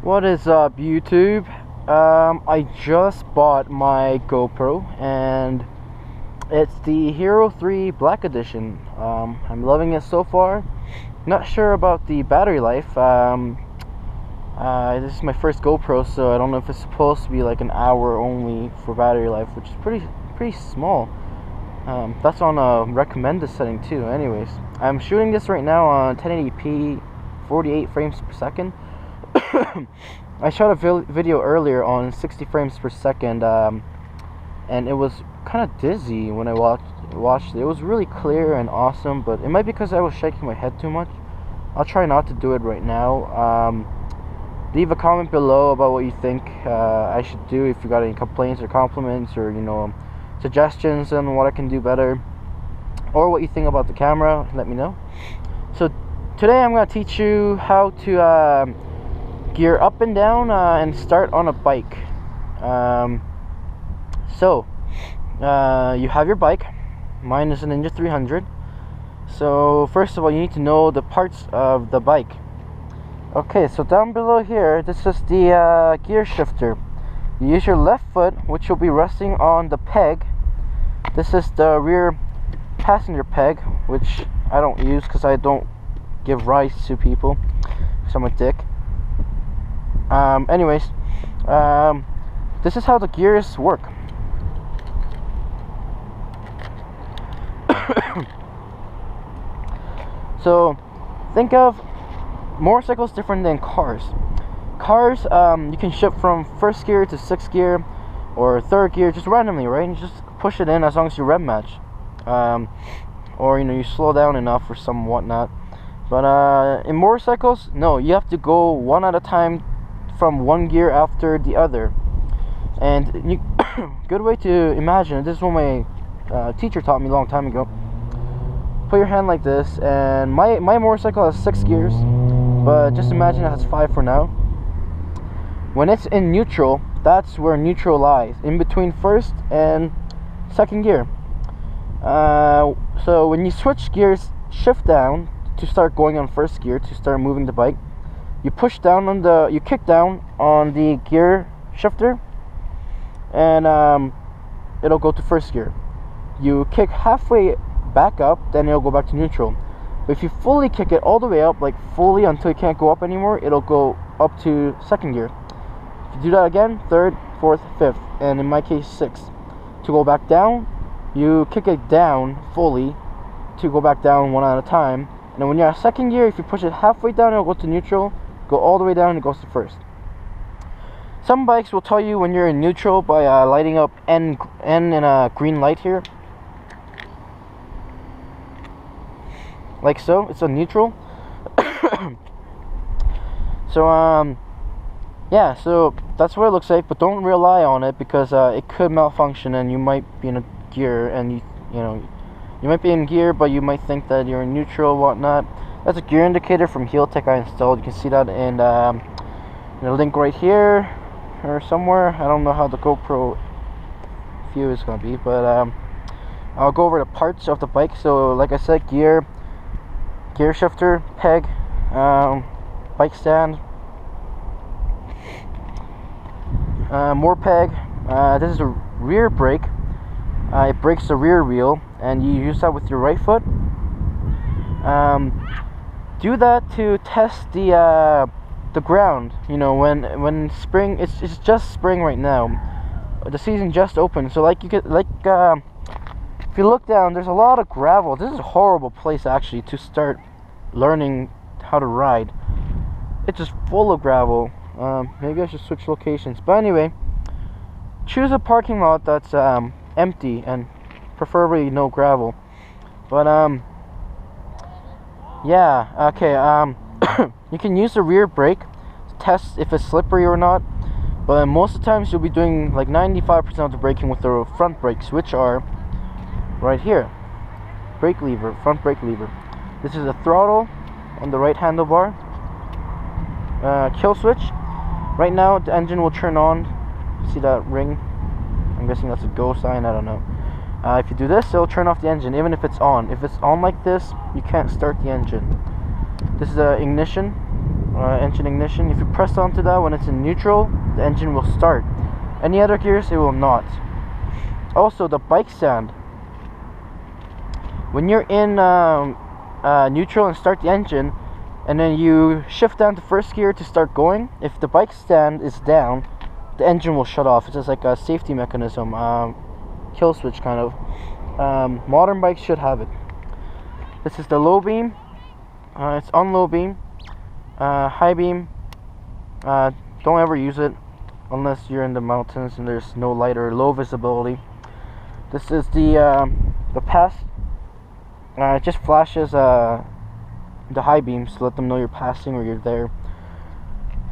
What is up, YouTube? I just bought my GoPro and it's the Hero 3 Black Edition. I'm loving it so far. Not sure about the battery life. This is my first GoPro, so I don't know if it's supposed to be like an hour only for battery life, which is pretty small. That's on a recommended setting too. Anyways, I'm shooting this right now on 1080p, 48 frames per second. I shot a video earlier on 60 frames per second, and it was kind of dizzy when I watched it. It was really clear and awesome, but it might be because I was shaking my head too much. I'll try not to do it right now. Leave a comment below about what you think I should do, if you got any complaints or compliments, or suggestions on what I can do better, or what you think about the camera. Let me know. So today I'm going to teach you how to gear up and down and start on a bike. You have your bike. Mine is a Ninja 300. So first of all, you need to know the parts of the bike. Okay, so down below here, this is the gear shifter. You use your left foot, which will be resting on the peg. This is the rear passenger peg, which I don't use because I don't give rides to people, because I'm a dick. This is how the gears work. So think of motorcycles different than cars. Cars, you can shift from first gear to sixth gear or third gear just randomly, right? And you just push it in as long as you rev match, or you slow down enough or some whatnot. But in motorcycles, no, you have to go one at a time from one gear after the other. And good way to imagine it, this is what my teacher taught me a long time ago. Put your hand like this, and my motorcycle has 6 gears, but just imagine it has 5 for now. When it's in neutral, that's where neutral lies, in between first and second gear. So when you switch gears, shift down to start going on first gear, to start moving the bike. You push down on you kick down on the gear shifter, and it'll go to first gear. You kick halfway back up, then it'll go back to neutral. But if you fully kick it all the way up, like fully until you can't go up anymore, it'll go up to second gear. If you do that again, third, fourth, fifth, and in my case, sixth. To go back down, you kick it down fully to go back down one at a time. And then when you're at second gear, if you push it halfway down, it'll go to neutral. Go all the way down, it goes to first. Some bikes will tell you when you're in neutral by lighting up N in a green light here, like so. It's a neutral. So yeah, so that's what it looks like, but don't rely on it, because it could malfunction and you might be in a gear, and you might be in gear, but you might think that you're in neutral, whatnot. That's a gear indicator from Heltech I installed. You can see that in the link right here or somewhere. I don't know how the GoPro view is gonna be, but I'll go over the parts of the bike. So like I said, gear shifter, peg, bike stand, more peg. This is a rear brake. It brakes the rear wheel, and you use that with your right foot. Do that to test the ground. When spring, it's just spring right now. The season just opened, so if you look down, there's a lot of gravel. This is a horrible place actually to start learning how to ride. It's just full of gravel. Maybe I should switch locations. But anyway, choose a parking lot that's empty and preferably no gravel. But yeah, okay. You can use the rear brake to test if it's slippery or not. But most of the times you'll be doing like 95% of the braking with the front brakes, which are right here. Brake lever, front brake lever. This is the throttle on the right handlebar. Kill switch. Right now the engine will turn on. See that ring? I'm guessing that's a go sign, I don't know. If you do this, it'll turn off the engine, even if it's on. If it's on like this, you can't start the engine. This is the ignition engine ignition. If you press onto that when it's in neutral, the engine will start. Any other gears, it will not. Also, the bike stand. When you're in neutral and start the engine, and then you shift down to first gear to start going, if the bike stand is down, the engine will shut off. It's just like a safety mechanism, kill switch kind of. Modern bikes should have it. This is the low beam. It's on low beam. High beam, don't ever use it unless you're in the mountains and there's no light or low visibility. This is the pass. It just flashes the high beams to let them know you're passing or you're there.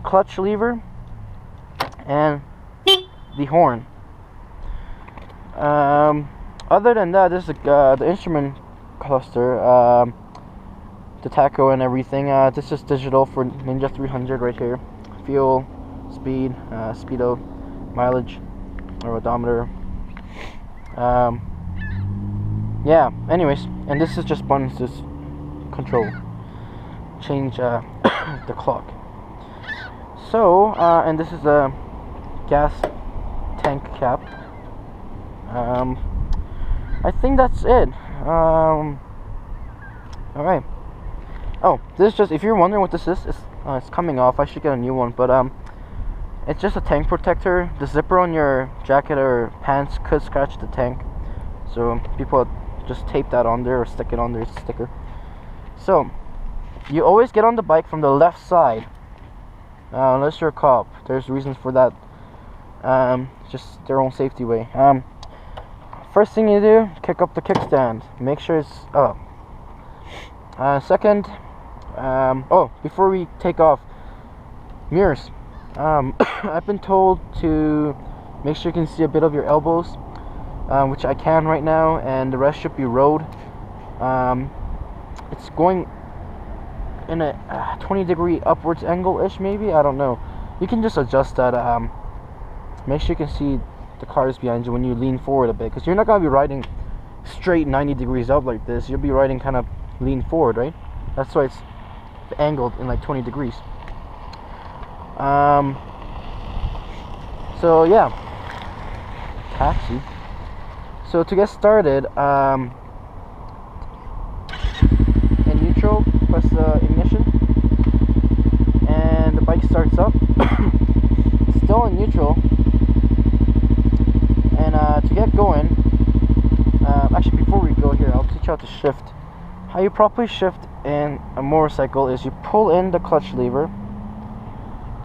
Clutch lever and the horn. Other than that, this is the instrument cluster, the tacho and everything. This is digital for Ninja 300 right here. Fuel, speed, speedo, mileage, or odometer. Yeah, anyways, and this is just buttons to control, change the clock. So, and this is a gas tank cap. I think that's it. Alright. Oh, this is just, if you're wondering what this is, it's coming off. I should get a new one, but it's just a tank protector. The zipper on your jacket or pants could scratch the tank, so people just tape that on there or stick it on their sticker. So you always get on the bike from the left side, unless you're a cop. There's reasons for that. Just their own safety way. First thing you do, kick up the kickstand. Make sure it's up. Second, before we take off, mirrors. I've been told to make sure you can see a bit of your elbows, which I can right now, and the rest should be road. It's going in a 20-degree upwards angle-ish, maybe, I don't know. You can just adjust that. Make sure you can see the cars behind you when you lean forward a bit, because you're not going to be riding straight 90 degrees up like this. You'll be riding kind of lean forward, right? That's why it's angled in like 20 degrees. So yeah, taxi. So to get started, in neutral, press the ignition, and the bike starts up. It's still in neutral, and to get going, actually before we go here, I'll teach you how to shift. How you properly shift in a motorcycle is you pull in the clutch lever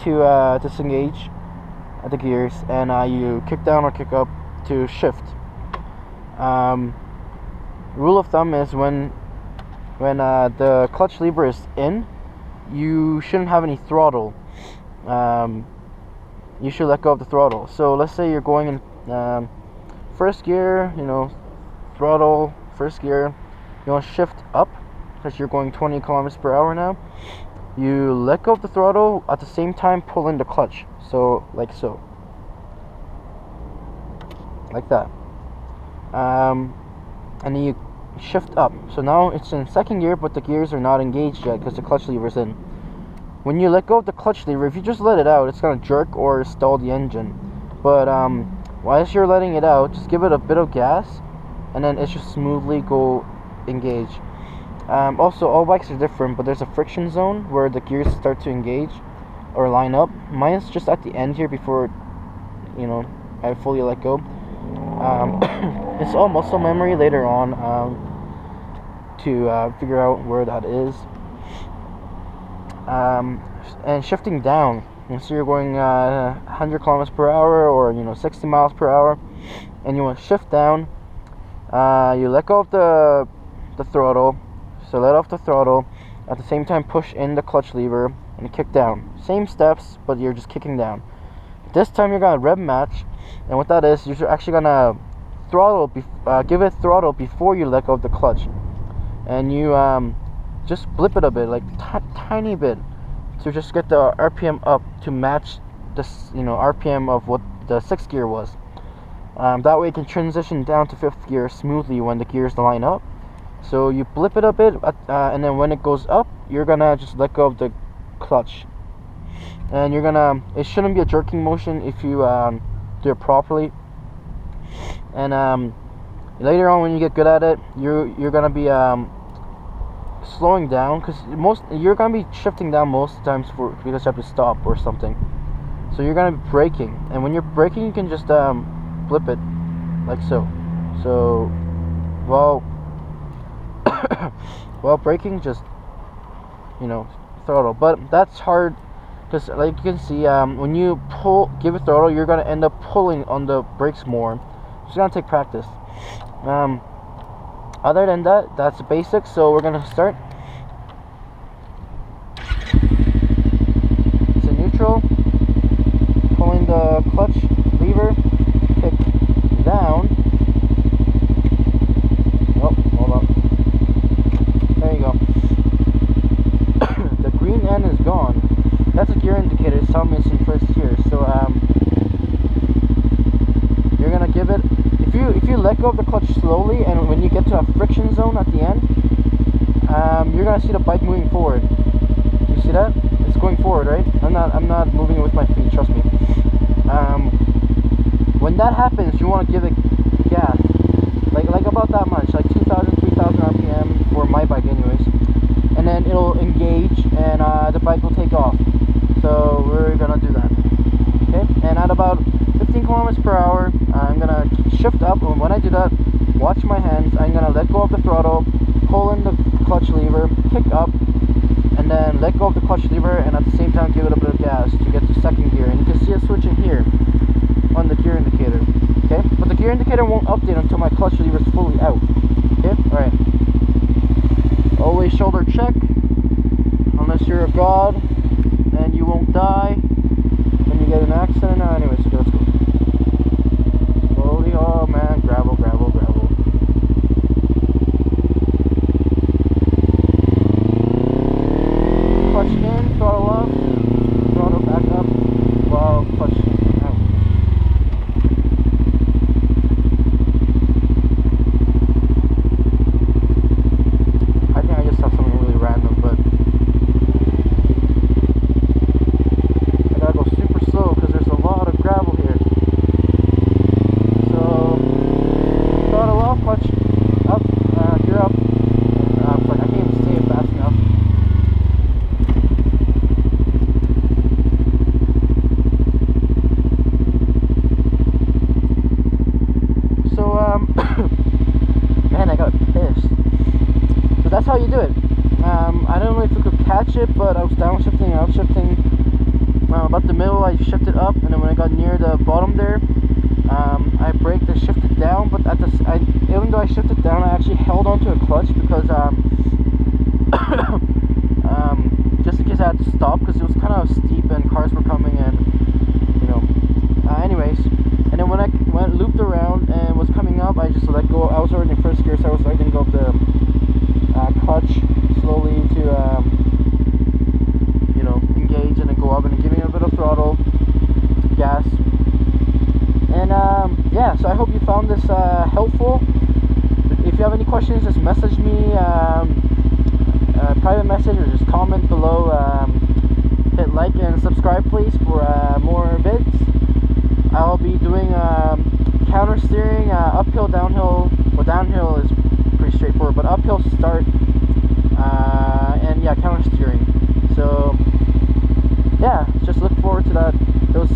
to disengage the gears, and you kick down or kick up to shift. Rule of thumb is when the clutch lever is in, you shouldn't have any throttle. You should let go of the throttle. So let's say you're going in first gear, throttle, first gear. You want to shift up because you're going 20 kilometers per hour now. You let go of the throttle, at the same time pull in the clutch. So, like so. Like that. And then you shift up. So now it's in second gear, but the gears are not engaged yet because the clutch lever's in. When you let go of the clutch lever, if you just let it out, it's going to jerk or stall the engine. But while you're letting it out, just give it a bit of gas, and then it should smoothly go engage. Also, all bikes are different, but there's a friction zone where the gears start to engage or line up. Mine's just at the end here before I fully let go. It's all muscle memory later on to figure out where that is. And shifting down, so you're going 100 kilometers per hour or 60 miles per hour, and you want to shift down. You let go of the throttle, so let off the throttle, at the same time push in the clutch lever and kick down. Same steps, but you're just kicking down. This time you're gonna rev match, and what that is, you're actually gonna throttle, give it throttle before you let go of the clutch, and you just blip it a bit, like tiny bit, to just get the RPM up to match this RPM of what the 6th gear was. That way you can transition down to 5th gear smoothly when the gears line up. So you blip it a bit, and then when it goes up, you're gonna just let go of the clutch. And it shouldn't be a jerking motion if you do it properly. And later on, when you get good at it, you're gonna be slowing down, because you're gonna be shifting down most of the times because you have to stop or something. So you're gonna be braking, and when you're braking, you can just flip it like so. So while braking, just throttle. But that's hard, because like you can see, when you give it throttle, you're gonna end up pulling on the brakes more. It's gonna take practice. Other than that, that's the basics. So we're gonna start. It's in neutral, pulling the clutch lever, kick down. Oh, hold on. There you go. The green end is gone. That's a gear indicator. It's telling me it's in first gear. So you're gonna give it. If you let go of the clutch slowly, and when you get to a friction zone at the end, you're gonna see the bike moving forward. You see that? It's going forward, right? I'm not moving it with my feet. Trust me. When that happens, you want to give it gas, like about that much, like 2,000, 3,000 RPM for my bike, anyways. And then it'll engage, and the bike will take off. So we're gonna do that. Okay. And at about 15 kilometers per hour, I'm gonna shift up, and when I do that, watch my hands. I'm gonna let go of the throttle, pull in the clutch lever, kick up, and then let go of the clutch lever, and at the same time give it a bit of gas to get to second gear. And you can see it switching here on the gear indicator. Okay, but the gear indicator won't update until my clutch lever is fully out. Okay, all right. Always shoulder check, unless you're a god and you won't die when you get in an accident. Anyways, okay, let's go. Slowly. Oh man, gravel, gravel, gravel. Clutch in, throttle up, throttle back up, while clutch out. I think I just have something really random, but I gotta go super slow because there's a lot of gravel here. So throttle off, clutch up, gear up, and I can't even say it fast enough. So man, I got pissed. So that's how you do it. I don't know if you could catch it, but I was downshifting and upshifting. About the middle, I shifted up, and then when I got near the bottom there, I braked and shifted down. But even though I shifted down, I actually held onto a clutch because just in case I had to stop, because it was kind of steep and cars were coming, and anyways. And then when I looped around and was coming up, I just let go. I was already in first gear, so I was letting go of the clutch slowly to engage and then go up, and then giving it a bit of throttle, gas. And yeah, so I hope you found this helpful. If you have any questions, just message me, private message, or just comment below. Hit like and subscribe please for more vids. I'll be doing counter steering, uphill, downhill. Well, downhill is pretty straightforward, but uphill start, and yeah, counter steering. So yeah, just look forward to those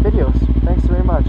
videos. Thanks very much.